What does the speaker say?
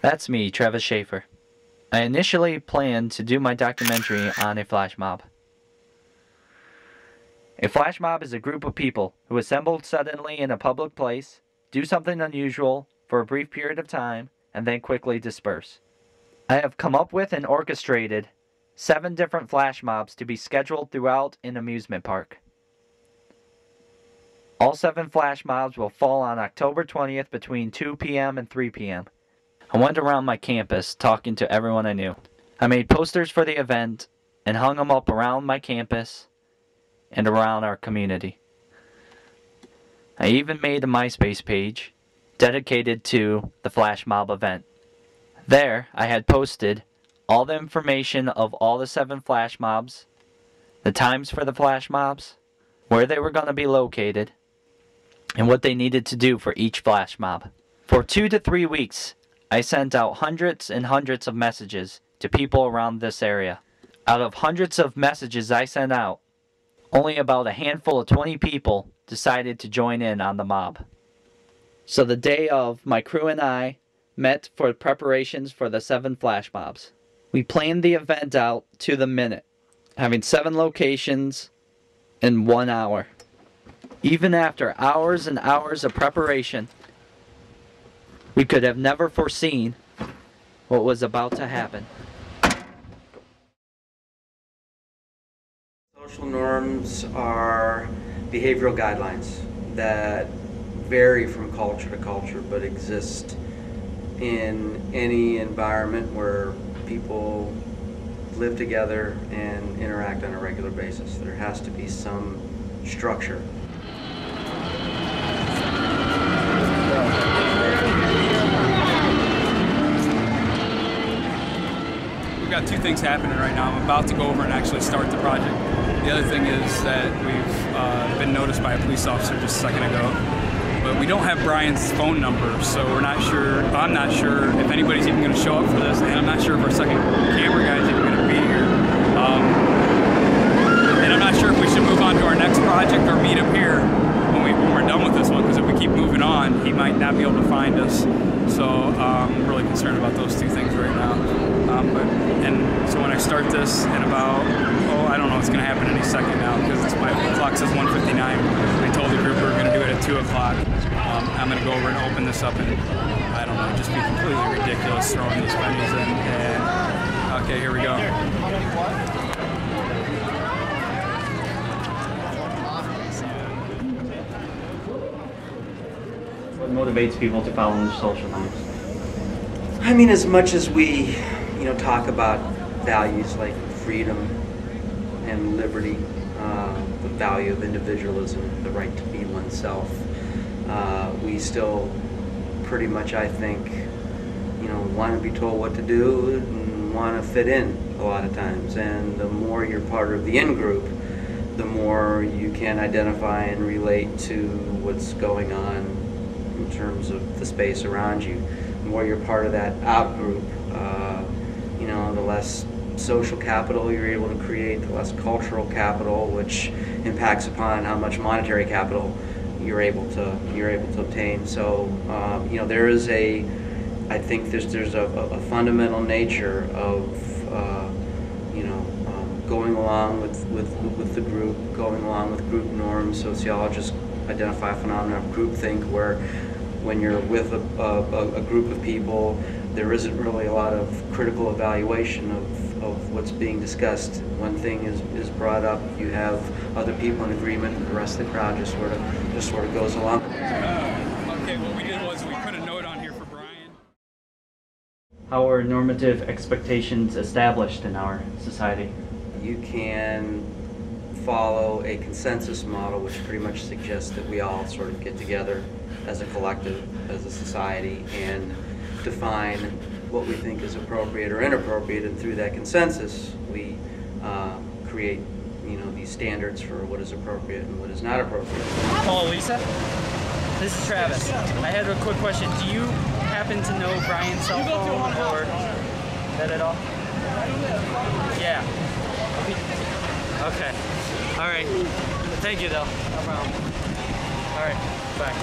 That's me, Travis Schaefer. I initially planned to do my documentary on a flash mob. A flash mob is a group of people who assemble suddenly in a public place, do something unusual for a brief period of time, and then quickly disperse. I have come up with and orchestrated 7 different flash mobs to be scheduled throughout an amusement park. All 7 flash mobs will fall on October 20th between 2 p.m. and 3 p.m. I went around my campus talking to everyone I knew. I made posters for the event and hung them up around my campus and around our community. I even made a MySpace page dedicated to the flash mob event. There, I had posted all the information of all the 7 flash mobs, the times for the flash mobs, where they were going to be located, and what they needed to do for each flash mob. For 2 to 3 weeks, I sent out hundreds and hundreds of messages to people around this area. Out of hundreds of messages I sent out, only about a handful of 20 people decided to join in on the mob. So the day of, my crew and I met for preparations for the 7 flash mobs. We planned the event out to the minute, having 7 locations in 1 hour. Even after hours and hours of preparation, we could have never foreseen what was about to happen. Social norms are behavioral guidelines that vary from culture to culture, but exist in any environment where people live together and interact on a regular basis. There has to be some structure. We've got 2 things happening right now. I'm about to go over and actually start the project. The other thing is that we've been noticed by a police officer just a second ago. But we don't have Brian's phone number, so we're not sure. I'm not sure if anybody's even going to show up for this, and I'm not sure if our second camera guy is even going to be here. And I'm not sure if we should move on to our next project or meet him here when we're done with this one, because if we keep moving on, he might not be able to find us. So I'm really concerned about those 2 things right now. So when I start this in about, I don't know what's going to happen any second now, because my clock says 1:59. I told the group we were going to do it at 2 o'clock. I'm going to go over and open this up and, I don't know, just be completely ridiculous throwing these pennies in. And, okay, here we go. What motivates people to follow the social norms? I mean, as much as we, talk about values like freedom and liberty, the value of individualism, the right to be oneself, we still pretty much, I think, want to be told what to do and want to fit in a lot of times. And the more you're part of the in-group, the more you can identify and relate to what's going on in terms of the space around you. The more you're part of that out-group, the less social capital you're able to create, the less cultural capital, which impacts upon how much monetary capital you're able to obtain. So there is I think there's a fundamental nature of going along with the group, going along with group norms. Sociologists identify a phenomenon of groupthink, where when you're with a group of people, there isn't really a lot of critical evaluation of what's being discussed. One thing is brought up, you have other people in agreement, and the rest of the crowd just sort of goes along. Okay, what we did was we put a note on here for Brian. How are normative expectations established in our society? You can follow a consensus model, which pretty much suggests that we all sort of get together as a collective, as a society, and define what we think is appropriate or inappropriate, and through that consensus we create these standards for what is appropriate and what is not appropriate. Hello, Lisa. This is Travis. I had a quick question. Do you happen to know Brian's cell phone or that at all? Yeah. Okay. All right. Thank you, though. No problem. All right. Bye.